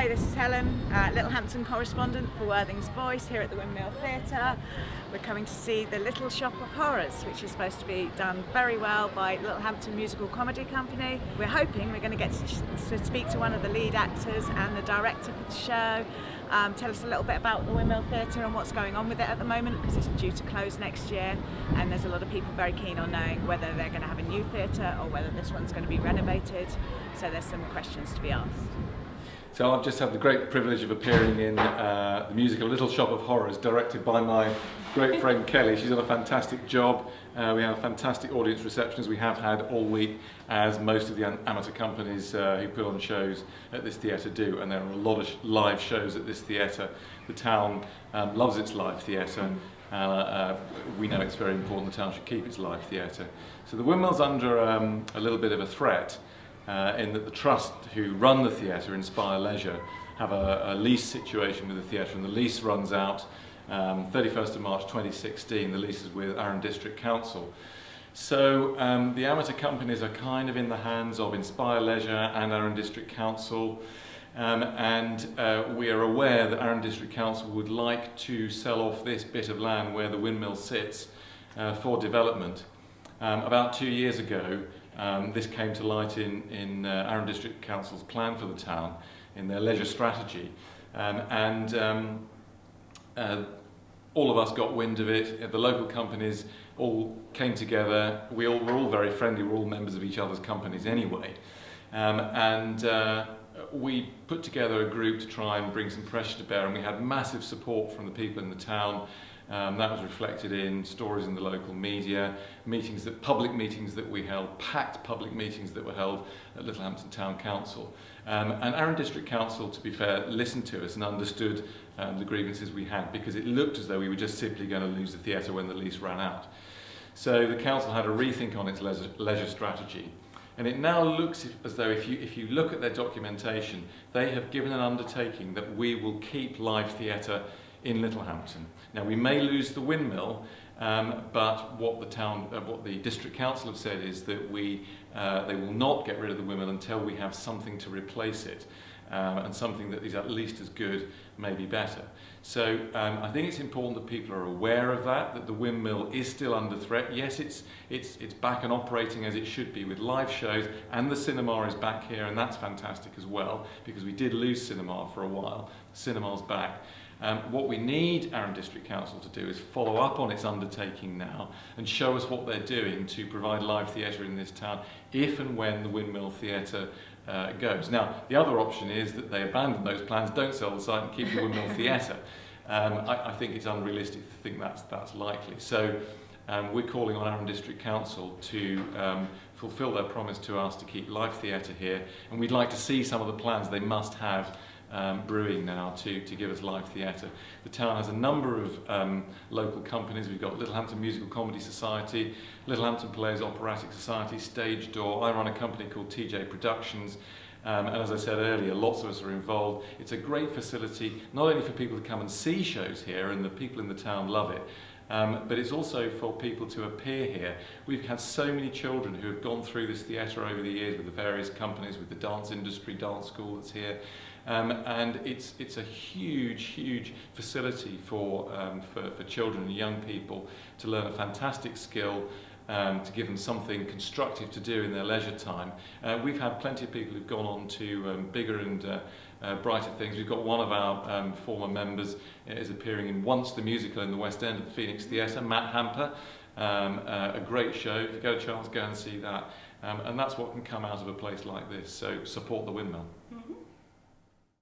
Hi, this is Helen, Littlehampton Correspondent for Worthing's Voice here at the Windmill Theatre. We're coming to see The Little Shop of Horrors, which is supposed to be done very well by Littlehampton Musical Comedy Company. We're hoping we're going to get to speak to one of the lead actors and the director for the show, tell us a little bit about the Windmill Theatre and what's going on with it at the moment, because it's due to close next year, and there's a lot of people very keen on knowing whether they're going to have a new theatre or whether this one's going to be renovated, so there's some questions to be asked. So I've just had the great privilege of appearing in the musical Little Shop of Horrors, directed by my great friend Kelly. She's done a fantastic job. We have a fantastic audience reception, as we have had all week, as most of the amateur companies who put on shows at this theatre do, and there are a lot of live shows at this theatre. The town loves its live theatre. We know it's very important the town should keep its live theatre. So the Windmill's under a little bit of a threat, in that the trust who run the theatre, Save Leisure, have a lease situation with the theatre, and the lease runs out 31st of March 2016. The lease is with Arran District Council. So the amateur companies are kind of in the hands of Inspire Leisure and Arran District Council, and we are aware that Arran District Council would like to sell off this bit of land where the windmill sits for development. About 2 years ago, this came to light in Arran District Council's plan for the town, in their leisure strategy, all of us got wind of it. The local companies all came together. We're all very friendly. We're all members of each other's companies anyway, we put together a group to try and bring some pressure to bear, and we had massive support from the people in the town. That was reflected in stories in the local media, public meetings that we held, packed public meetings that were held at Littlehampton Town Council. And Arran District Council, to be fair, listened to us and understood the grievances we had, because it looked as though we were just simply going to lose the theatre when the lease ran out. So the council had a rethink on its leisure strategy. And it now looks as though, if you look at their documentation, they have given an undertaking that we will keep live theatre in Littlehampton. Now, we may lose the windmill, but what the district council have said is that they will not get rid of the windmill until we have something to replace it, and something that is at least as good, maybe better. So I think it's important that people are aware of that the windmill is still under threat. Yes, it's back and operating as it should be with live shows, and the cinema is back here, and that's fantastic as well, because we did lose cinema for a while. The cinema's back. What we need Arran District Council to do is follow up on its undertaking now and show us what they're doing to provide live theatre in this town if and when the Windmill Theatre goes. Now, the other option is that they abandon those plans, don't sell the site and keep the Windmill Theatre. I think it's unrealistic to think that's likely. So we're calling on Arran District Council to fulfil their promise to us to keep live theatre here, and we'd like to see some of the plans they must have brewing now to give us live theatre. The town has a number of local companies. We've got Littlehampton Musical Comedy Society, Littlehampton Players Operatic Society, Stage Door. I run a company called TJ Productions, and as I said earlier, lots of us are involved. It's a great facility, not only for people to come and see shows here, and the people in the town love it, but it's also for people to appear here. We've had so many children who have gone through this theatre over the years with the various companies, with the dance industry, dance school that's here, and it's a huge facility for children and young people to learn a fantastic skill, to give them something constructive to do in their leisure time. We've had plenty of people who've gone on to bigger and brighter things. We've got one of our former members is appearing in Once the Musical in the West End of the Phoenix Theatre, Matt Hamper. A great show. If you get a chance, go and see that. And that's what can come out of a place like this. So support the Windmill. Mm-hmm.